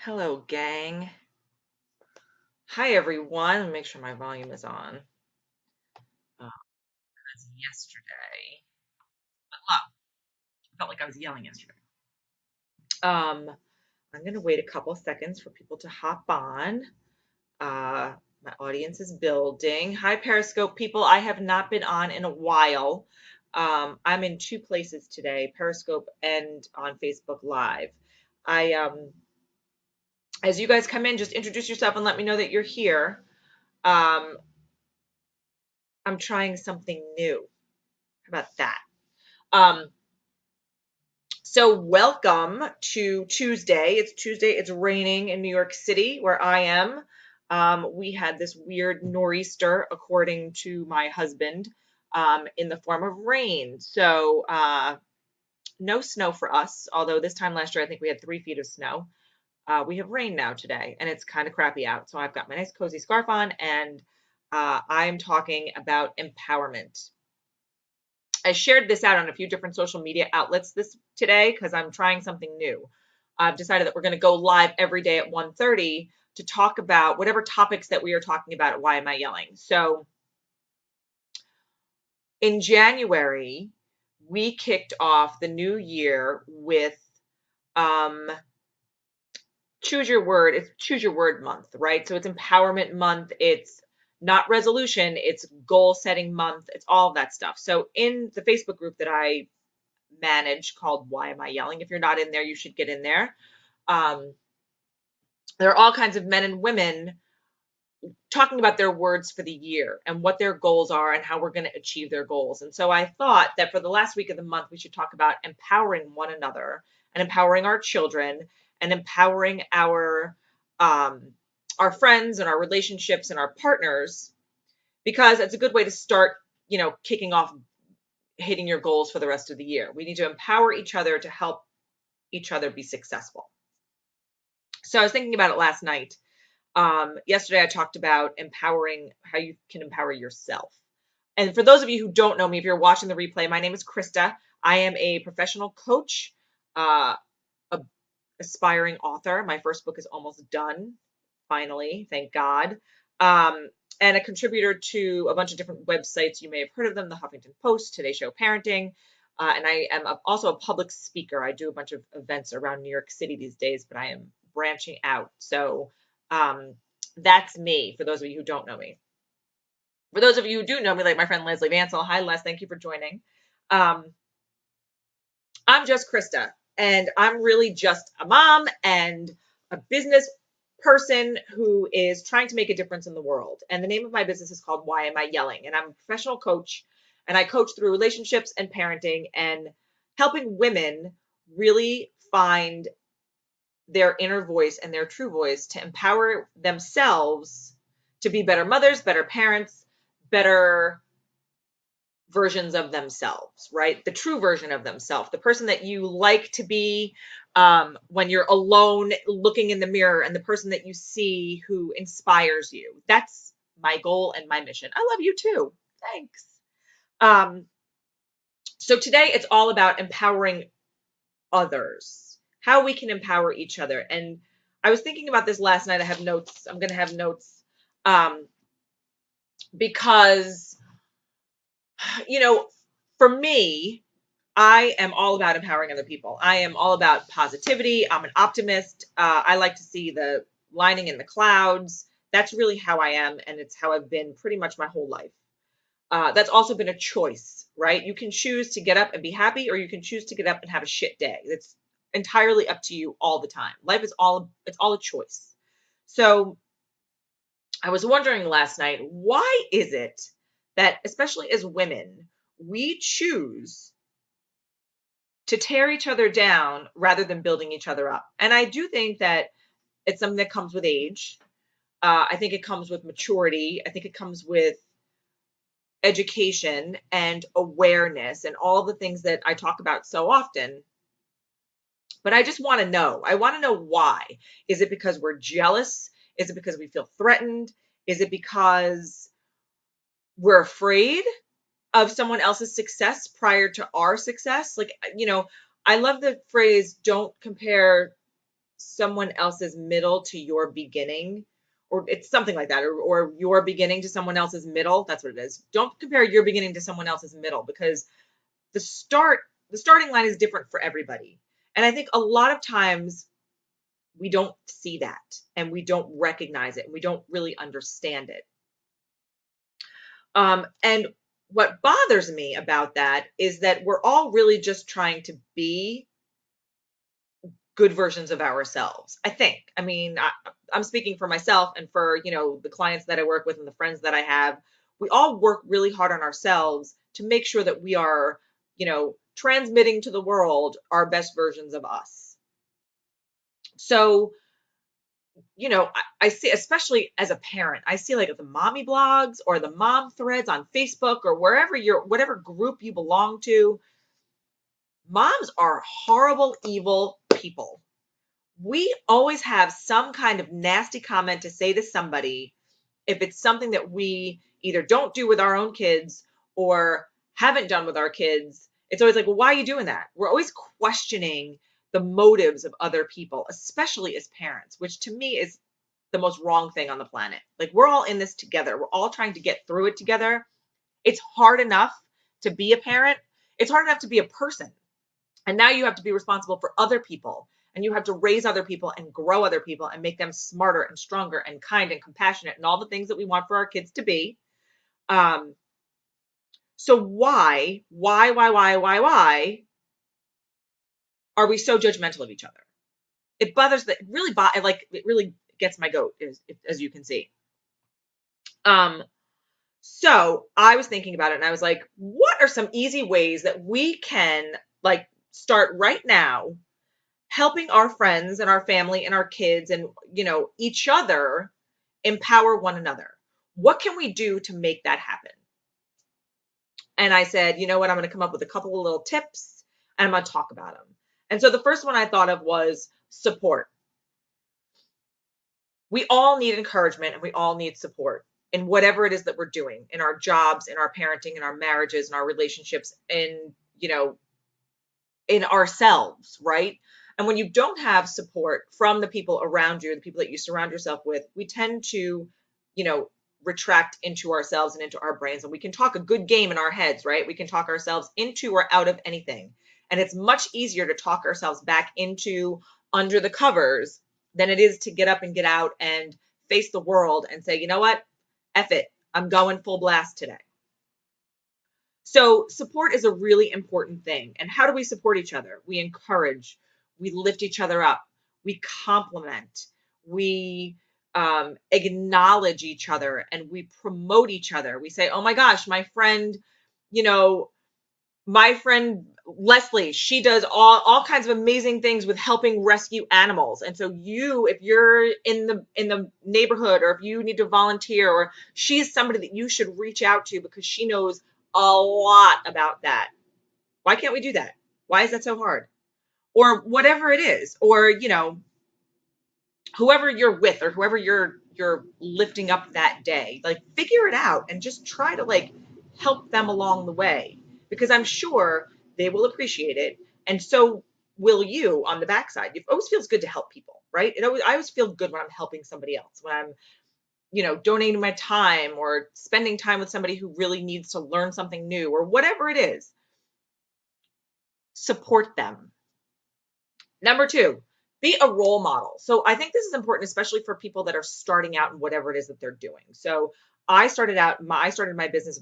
Hello, gang. Hi, everyone. Let me make sure my volume is on. As yesterday, but love. I felt like I was yelling yesterday. Um, I'm gonna wait a couple seconds for people to hop on. My audience is building. Hi, Periscope people. I have not been on in a while. I'm in two places today, Periscope and on Facebook Live. I As you guys come in, just introduce yourself and let me know that you're here. Um, I'm trying something new. How about that? Um, so welcome to Tuesday. It's Tuesday. It's raining in New York City where I am. We had this weird nor'easter, according to my husband, in the form of rain. So no snow for us, although this time last year I think we had 3 feet of snow. We have rain now today, and it's kind of crappy out. So I've got my nice cozy scarf on, and I'm talking about empowerment. I shared this out on a few different social media outlets this today because I'm trying something new. I've decided that we're going to go live every day at 1:30 to talk about whatever topics that we are talking about at Why Am I Yelling? So in January, we kicked off the new year with um, choose your word. It's choose your word month, right? So it's empowerment month. It's not resolution, it's goal setting month. It's all of that stuff. So in the Facebook group that I manage called Why Am I Yelling? If you're not in there, you should get in there. Um, there are all kinds of men and women talking about their words for the year and what their goals are and how we're going to achieve their goals. And so I thought that for the last week of the month, we should talk about empowering one another and empowering our children and empowering um, our friends and our relationships and our partners, because it's a good way to start, kicking off hitting your goals for the rest of the year. We need to empower each other to help each other be successful. So I was thinking about it last night. Yesterday, I talked about empowering how you can empower yourself. And for those of you who don't know me, if you're watching the replay, my name is Krista. I am a professional coach, a aspiring author. My first book is almost done, finally, thank God. And a contributor to a bunch of different websites. You may have heard of them: the Huffington Post, Today Show Parenting. And I am also a public speaker. I do a bunch of events around New York City these days, but I am branching out. So um, that's me, for those of you who don't know me. For those of you who do know me, like my friend Leslie Vansel, hi Les, thank you for joining. Um, I'm just Krista, and I'm really just a mom and a business person who is trying to make a difference in the world. And the name of my business is called Why Am I Yelling? And I'm a professional coach, and I coach through relationships and parenting and helping women really find their inner voice and their true voice to empower themselves to be better mothers, better parents, better versions of themselves, right? The true version of themselves, the person that you like to be when you're alone looking in the mirror, and the person that you see who inspires you. That's my goal and my mission. I love you too. Thanks. Um, so today it's all about empowering others, how we can empower each other. And I was thinking about this last night. I have notes. I'm going to have notes um, because, you know, for me, I am all about empowering other people. I am all about positivity. I'm an optimist. I like to see the lining in the clouds. That's really how I am, and it's how I've been pretty much my whole life. That's also been a choice, right? You can choose to get up and be happy, or you can choose to get up and have a shit day. It's entirely up to you all the time. Life is it's all a choice. So I was wondering last night, why is it that, especially as women, we choose to tear each other down rather than building each other up? And I do think that it's something that comes with age. I think it comes with maturity. I think it comes with education and awareness and all the things that I talk about so often. But I just want to know. I want to know why. Is it because we're jealous? Is it because we feel threatened? Is it because we're afraid of someone else's success prior to our success? Like, I love the phrase, don't compare someone else's middle to your beginning, or it's something like that, or your beginning to someone else's middle. That's what it is. Don't compare your beginning to someone else's middle, because the starting line is different for everybody. And I think a lot of times we don't see that, and we don't recognize it, and we don't really understand it. And what bothers me about that is that we're all really just trying to be good versions of ourselves, I think. I mean, I'm speaking for myself and for, the clients that I work with and the friends that I have. We all work really hard on ourselves to make sure that we are, transmitting to the world our best versions of us. So, I see, especially as a parent, I see like the mommy blogs or the mom threads on Facebook or whatever group you belong to. Moms are horrible, evil people. We always have some kind of nasty comment to say to somebody if it's something that we either don't do with our own kids or haven't done with our kids. It's always like, well, why are you doing that? We're always questioning the motives of other people, especially as parents, which to me is the most wrong thing on the planet. Like, we're all in this together. We're all trying to get through it together. It's hard enough to be a parent. It's hard enough to be a person. And now you have to be responsible for other people, and you have to raise other people and grow other people and make them smarter and stronger and kind and compassionate and all the things that we want for our kids to be. So why are we so judgmental of each other? It bothers that really, it really gets my goat, as you can see. So I was thinking about it, and I was like, what are some easy ways that we can like start right now helping our friends and our family and our kids and, each other empower one another? What can we do to make that happen? And I said, you know what? I'm going to come up with a couple of little tips, and I'm going to talk about them. And so the first one I thought of was support. We all need encouragement, and we all need support in whatever it is that we're doing, in our jobs, in our parenting, in our marriages, in our relationships, in ourselves, right? And when you don't have support from the people around you, the people that you surround yourself with, we tend to, you know, retract into ourselves and into our brains. And we can talk a good game in our heads, right? We can talk ourselves into or out of anything. And it's much easier to talk ourselves back into under the covers than it is to get up and get out and face the world and say, you know what? F it. I'm going full blast today. So support is a really important thing. And how do we support each other? We encourage, we lift each other up, we compliment, we acknowledge each other, and we promote each other. We say, oh my gosh, you know, my friend Leslie, she does all kinds of amazing things with helping rescue animals. And so if you're in the neighborhood, or if you need to volunteer, or she's somebody that you should reach out to because she knows a lot about that. Why can't we do that? Why is that so hard? Or whatever it is, or whoever you're with, or whoever you're lifting up that day, like, figure it out and just try to like help them along the way, because I'm sure they will appreciate it, and so will you on the backside. It always feels good to help people, right? I always feel good when I'm helping somebody else, when I'm donating my time or spending time with somebody who really needs to learn something new, or whatever it is. Support them. Number two, be a role model. So I think this is important, especially for people that are starting out in whatever it is that they're doing. So I started my business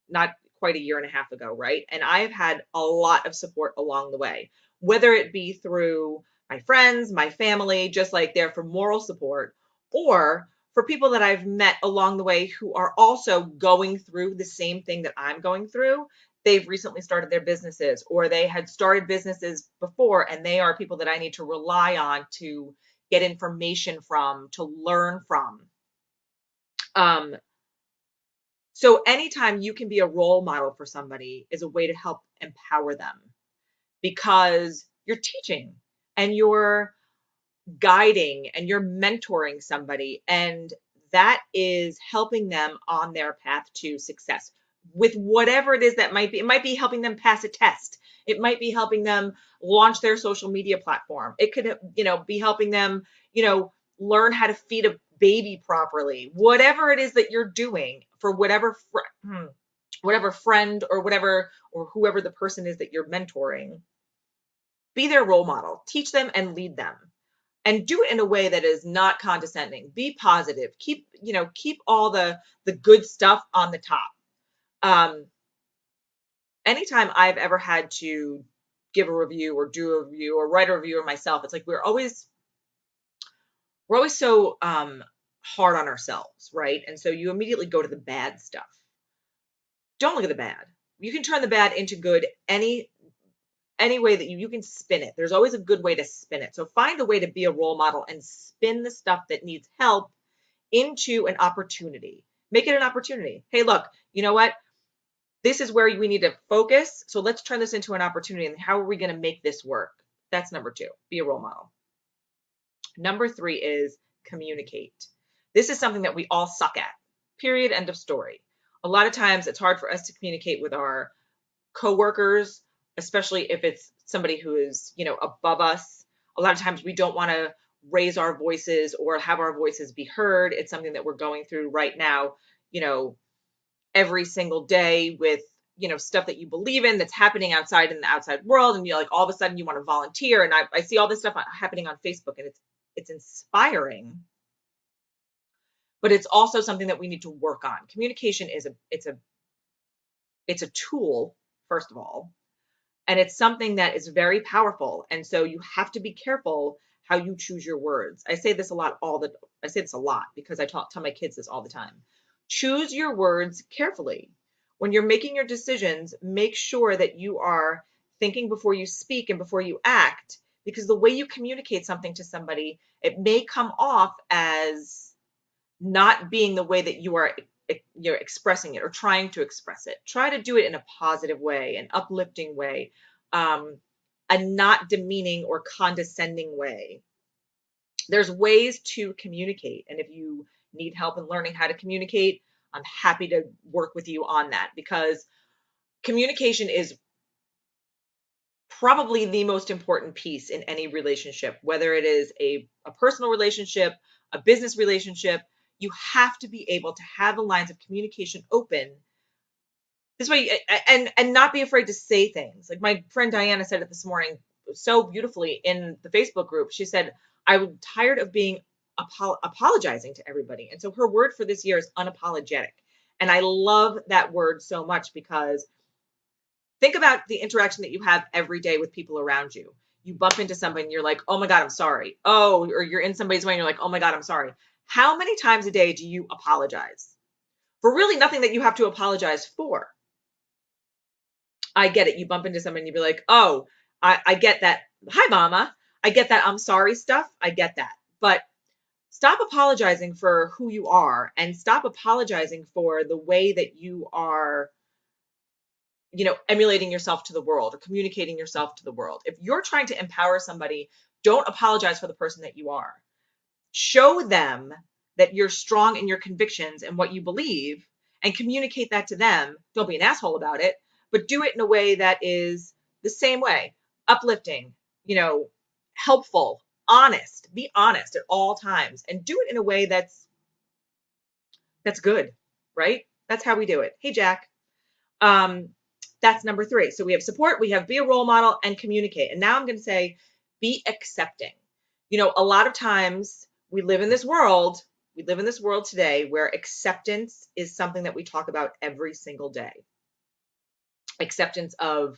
not quite a year and a half ago, right? And I've had a lot of support along the way, whether it be through my friends, my family, just like there for moral support, or for people that I've met along the way who are also going through the same thing that I'm going through. They've recently started their businesses, or they had started businesses before, and they are people that I need to rely on to get information from, to learn from. So anytime you can be a role model for somebody is a way to help empower them, because you're teaching and you're guiding and you're mentoring somebody, and that is helping them on their path to success. with whatever it is that might be. It might be helping them pass a test. It might be helping them launch their social media platform. It could, be helping them, learn how to feed a baby properly. Whatever it is that you're doing for whatever friend or whatever or whoever the person is that you're mentoring, be their role model. Teach them and lead them. And do it in a way that is not condescending. Be positive. Keep all the good stuff on the top. Um, Anytime I've ever had to give a review or do a review or write a review of myself, it's like we're always so hard on ourselves, right? And so you immediately go to the bad stuff. Don't look at the bad. You can turn the bad into good any way that you can spin it. There's always a good way to spin it. So find a way to be a role model and spin the stuff that needs help into an opportunity. Make it an opportunity. Hey, look, you know what? This is where we need to focus. So let's turn this into an opportunity. And how are we going to make this work? That's number 2. Be a role model. Number 3 is communicate. This is something that we all suck at. Period. End of story. A lot of times it's hard for us to communicate with our coworkers, especially if it's somebody who is, above us. A lot of times we don't want to raise our voices or have our voices be heard. It's something that we're going through right now, every single day with, stuff that you believe in that's happening outside in the outside world. And you're like, all of a sudden you want to volunteer. And I see all this stuff happening on Facebook, and it's inspiring, but it's also something that we need to work on. Communication it's a tool, first of all, and it's something that is very powerful. And so you have to be careful how you choose your words. I say this a lot because I tell my kids this all the time. Choose your words carefully. When you're making your decisions, make sure that you are thinking before you speak and before you act, because the way you communicate something to somebody, it may come off as not being the way that you're expressing it or trying to express it. Try to do it in a positive way, an uplifting way, a not demeaning or condescending way. There's ways to communicate. And if you need help in learning how to communicate, I'm happy to work with you on that, because communication is probably the most important piece in any relationship, whether it is a personal relationship, a business relationship. You have to be able to have the lines of communication open. This way, and not be afraid to say things. Like my friend Diana said it this morning so beautifully in the Facebook group. She said, I'm tired of being apologizing to everybody. And so her word for this year is unapologetic. And I love that word so much, because think about the interaction that you have every day with people around you. You bump into somebody and you're like, oh my God, I'm sorry. Oh, or you're in somebody's way and you're like, oh my God, I'm sorry. How many times a day do you apologize for really nothing that you have to apologize for? I get it. You bump into someone and you be like, oh, I get that. Hi, mama. I get that. I'm sorry stuff. I get that. But stop apologizing for who you are, and stop apologizing for the way that you are, emulating yourself to the world or communicating yourself to the world. If you're trying to empower somebody, don't apologize for the person that you are. Show them that you're strong in your convictions and what you believe, and communicate that to them. Don't be an asshole about it, but do it in a way that is the same way, uplifting, helpful, honest. Be honest at all times, and do it in a way that's good, right? That's how we do it. Hey, Jack. Um, that's number 3. So we have support, we have be a role model, and communicate. And now I'm going to say, be accepting. A lot of times we live in this world today where acceptance is something that we talk about every single day. Acceptance of,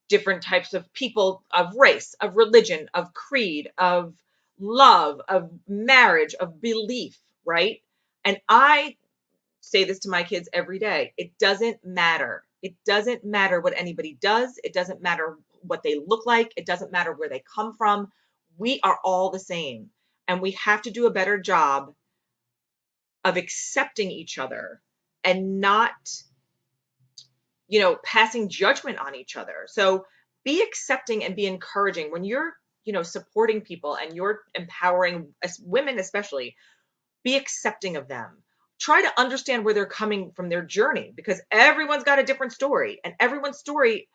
different types of people, of race, of religion, of creed, of love, of marriage, of belief, right? And I say this to my kids every day. It doesn't matter. It doesn't matter what anybody does. It doesn't matter what they look like. It doesn't matter where they come from. We are all the same. And we have to do a better job of accepting each other and not, passing judgment on each other. So be accepting and be encouraging when you're, supporting people and you're empowering women, especially. Be accepting of them. try to understand where they're coming from, their journey, because everyone's got a different story and everyone's story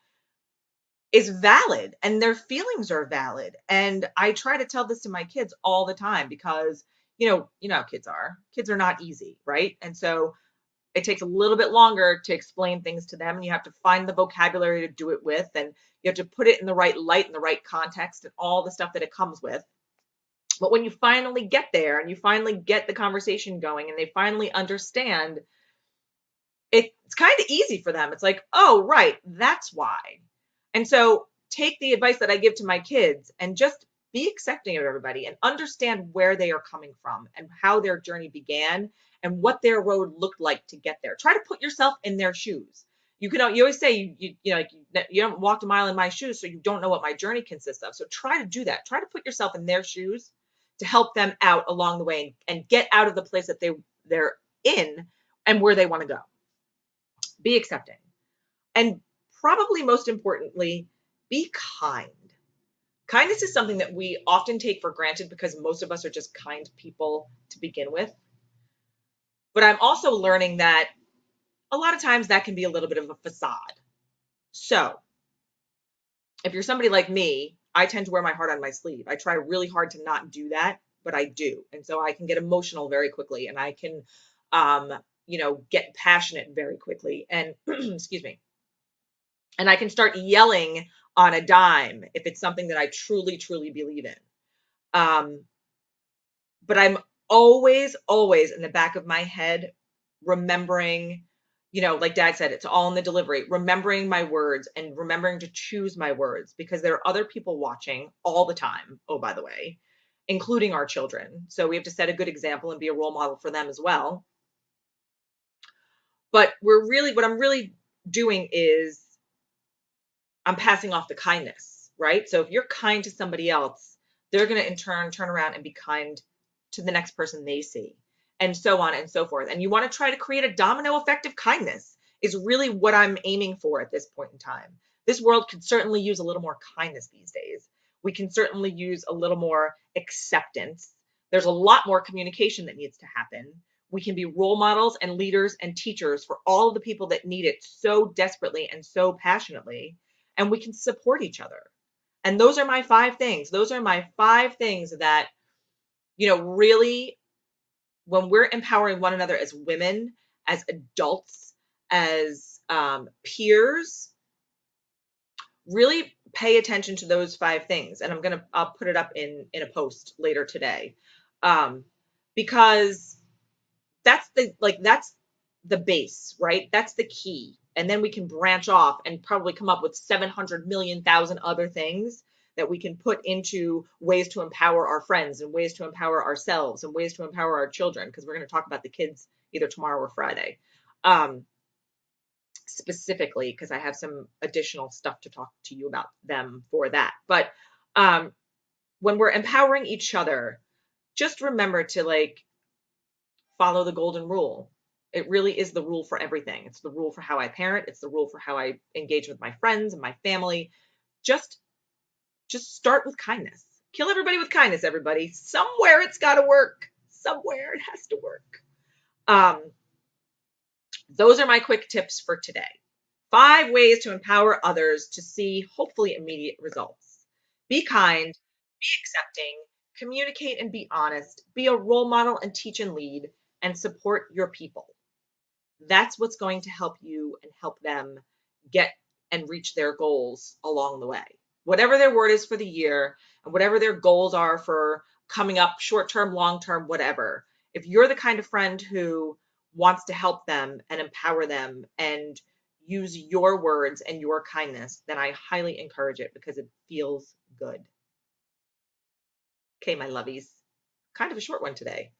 is valid and their feelings are valid. And I try to tell this to my kids all the time because, you know how kids are. Kids are not easy, right? And so it takes a little bit longer to explain things to them, and you have to find the vocabulary to do it with, and you have to put it in the right light and the right context and all the stuff that it comes with. But when you finally get there and you finally get the conversation going and they finally understand, it's kind of easy for them. It's like, oh, right, that's why. And so take the advice that I give to my kids and just be accepting of everybody and understand where they are coming from and how their journey began and what their road looked like to get there. Try to put yourself in their shoes. You always say you haven't walked a mile in my shoes, so you don't know what my journey consists of. So try to do that. Try to put yourself in their shoes to help them out along the way and get out of the place that they're in and where they want to go. Be accepting. And probably most importantly, be kind. Kindness is something that we often take for granted because most of us are just kind people to begin with. But I'm also learning that a lot of times that can be a little bit of a facade. So if you're somebody like me, I tend to wear my heart on my sleeve. I try really hard to not do that, but I do. And so I can get emotional very quickly and I can, get passionate very quickly. And excuse me. And I can start yelling on a dime if it's something that I truly, truly believe in. Um, but I'm always, always in the back of my head remembering, like Dad said, it's all in the delivery, remembering my words and remembering to choose my words because there are other people watching all the time. Oh, by the way, including our children. So we have to set a good example and be a role model for them as well. But what I'm really doing is I'm passing off the kindness, right? So if you're kind to somebody else, they're going to in turn turn around and be kind to the next person they see, and so on and so forth. And you want to try to create a domino effect of kindness is really what I'm aiming for at this point in time. This world could certainly use a little more kindness these days. We can certainly use a little more acceptance. There's a lot more communication that needs to happen. We can be role models and leaders and teachers for all of the people that need it so desperately and so passionately, and we can support each other. And those are my 5 things. Those are my 5 things that, really, when we're empowering one another as women, as adults, as peers, really pay attention to those 5 things. And I'll put it up in a post later today, because that's the base, right? That's the key. And then we can branch off and probably come up with 700 million thousand other things that we can put into ways to empower our friends and ways to empower ourselves and ways to empower our children. Because we're going to talk about the kids either tomorrow or Friday, specifically, because I have some additional stuff to talk to you about them for that. But when we're empowering each other, just remember to follow the golden rule. It really is the rule for everything. It's the rule for how I parent. It's the rule for how I engage with my friends and my family. Just start with kindness. Kill everybody with kindness, everybody. Somewhere it's got to work. Somewhere it has to work. Those are my quick tips for today. 5 ways to empower others to see hopefully immediate results. Be kind, be accepting, communicate and be honest, be a role model and teach and lead, and support your people. That's what's going to help you and help them get and reach their goals along the way. Whatever their word is for the year and whatever their goals are for coming up, short term, long term, whatever. If you're the kind of friend who wants to help them and empower them and use your words and your kindness, then I highly encourage it because it feels good. Okay, my lovies. Kind of a short one today.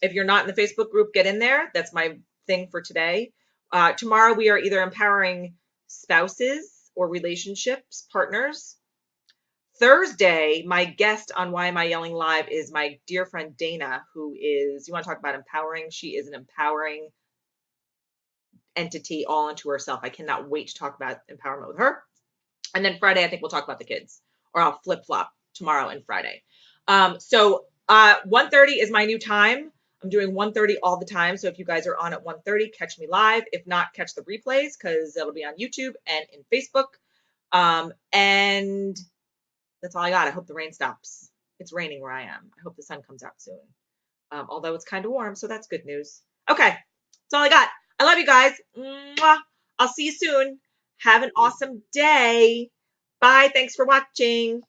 If you're not in the Facebook group, get in there. That's my thing for today. Tomorrow, we are either empowering spouses or relationships, partners. Thursday, my guest on Why Am I Yelling Live is my dear friend Dana, who is, you want to talk about empowering? She is an empowering entity all unto herself. I cannot wait to talk about empowerment with her. And then Friday, I think we'll talk about the kids, or I'll flip flop tomorrow and Friday. So 1:30 is my new time. I'm doing 1:30 all the time. So if you guys are on at 1:30, catch me live. If not, catch the replays because it'll be on YouTube and in Facebook. And that's all I got. I hope the rain stops. It's raining where I am. I hope the sun comes out soon. Although it's kind of warm, so that's good news. Okay, that's all I got. I love you guys. Mwah. I'll see you soon. Have an awesome day. Bye. Thanks for watching.